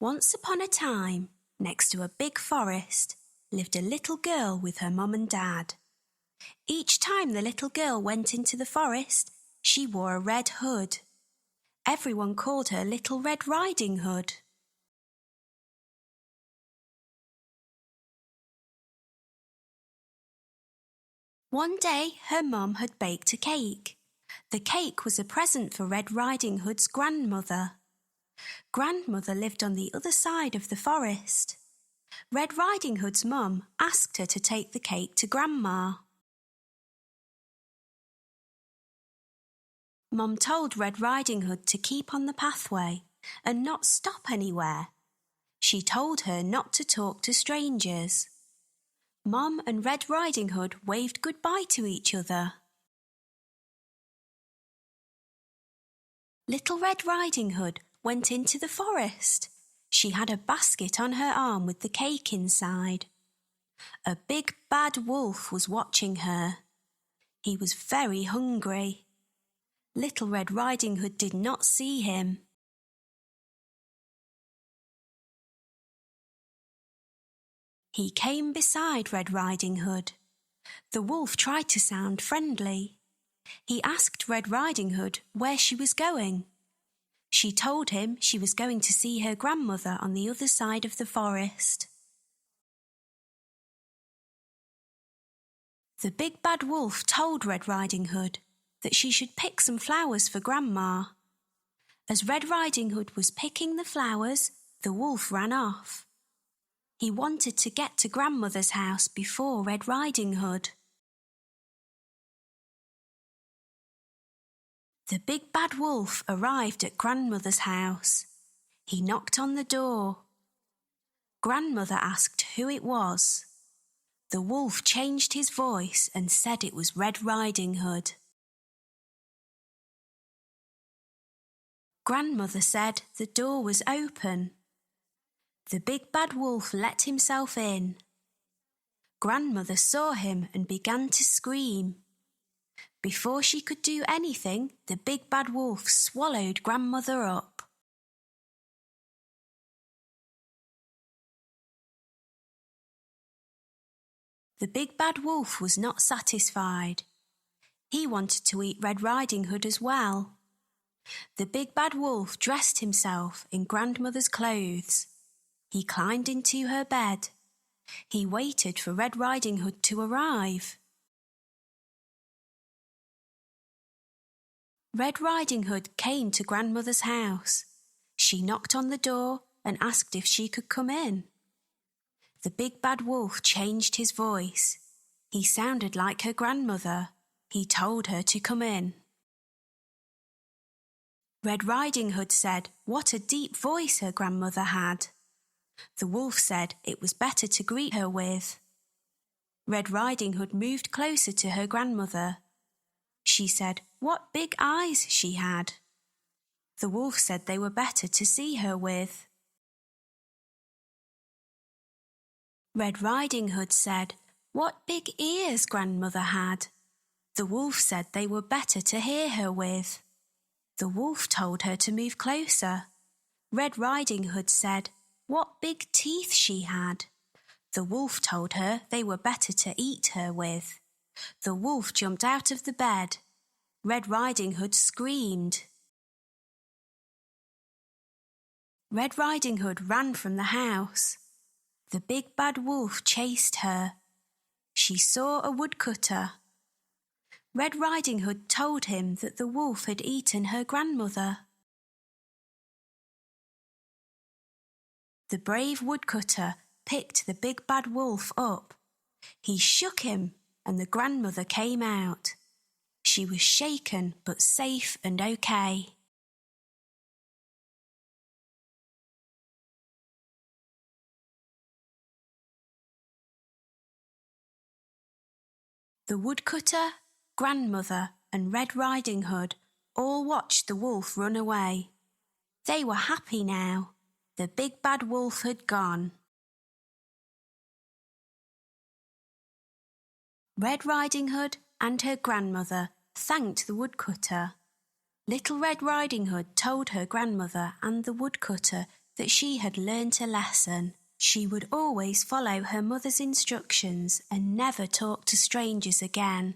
Once upon a time, next to a big forest, lived a little girl with her mum and dad. Each time the little girl went into the forest, she wore a red hood. Everyone called her Little Red Riding Hood. One day her mum had baked a cake. The cake was a present for Red Riding Hood's grandmother. Grandmother lived on the other side of the forest. Red Riding Hood's mum asked her to take the cake to Grandma. Mum told Red Riding Hood to keep on the pathway and not stop anywhere. She told her not to talk to strangers. Mum and Red Riding Hood waved goodbye to each other. Little Red Riding Hood went into the forest. She had a basket on her arm with the cake inside. A big bad wolf was watching her. He was very hungry. Little Red Riding Hood did not see him. He came beside Red Riding Hood. The wolf tried to sound friendly. He asked Red Riding Hood where she was going. She told him she was going to see her grandmother on the other side of the forest. The big bad wolf told Red Riding Hood that she should pick some flowers for Grandma. As Red Riding Hood was picking the flowers, the wolf ran off. He wanted to get to Grandmother's house before Red Riding Hood. The big bad wolf arrived at Grandmother's house. He knocked on the door. Grandmother asked who it was. The wolf changed his voice and said it was Red Riding Hood. Grandmother said the door was open. The big bad wolf let himself in. Grandmother saw him and began to scream. Before she could do anything, the big bad wolf swallowed Grandmother up. The big bad wolf was not satisfied. He wanted to eat Red Riding Hood as well. The big bad wolf dressed himself in Grandmother's clothes. He climbed into her bed. He waited for Red Riding Hood to arrive. Red Riding Hood came to Grandmother's house. She knocked on the door and asked if she could come in. The big bad wolf changed his voice. He sounded like her grandmother. He told her to come in. Red Riding Hood said what a deep voice her grandmother had. The wolf said it was better to greet her with. Red Riding Hood moved closer to her grandmother. She said what big eyes she had. The wolf said they were better to see her with. Red Riding Hood said what big ears Grandmother had. The wolf said they were better to hear her with. The wolf told her to move closer. Red Riding Hood said what big teeth she had. The wolf told her they were better to eat her with. The wolf jumped out of the bed. Red Riding Hood screamed. Red Riding Hood ran from the house. The big bad wolf chased her. She saw a woodcutter. Red Riding Hood told him that the wolf had eaten her grandmother. The brave woodcutter picked the big bad wolf up. He shook him and the grandmother came out. She was shaken but safe and okay. The woodcutter, grandmother and Red Riding Hood all watched the wolf run away. They were happy now. The big bad wolf had gone. Red Riding Hood and her grandmother thanked the woodcutter. Little Red Riding Hood told her grandmother and the woodcutter that she had learnt a lesson. She would always follow her mother's instructions and never talk to strangers again.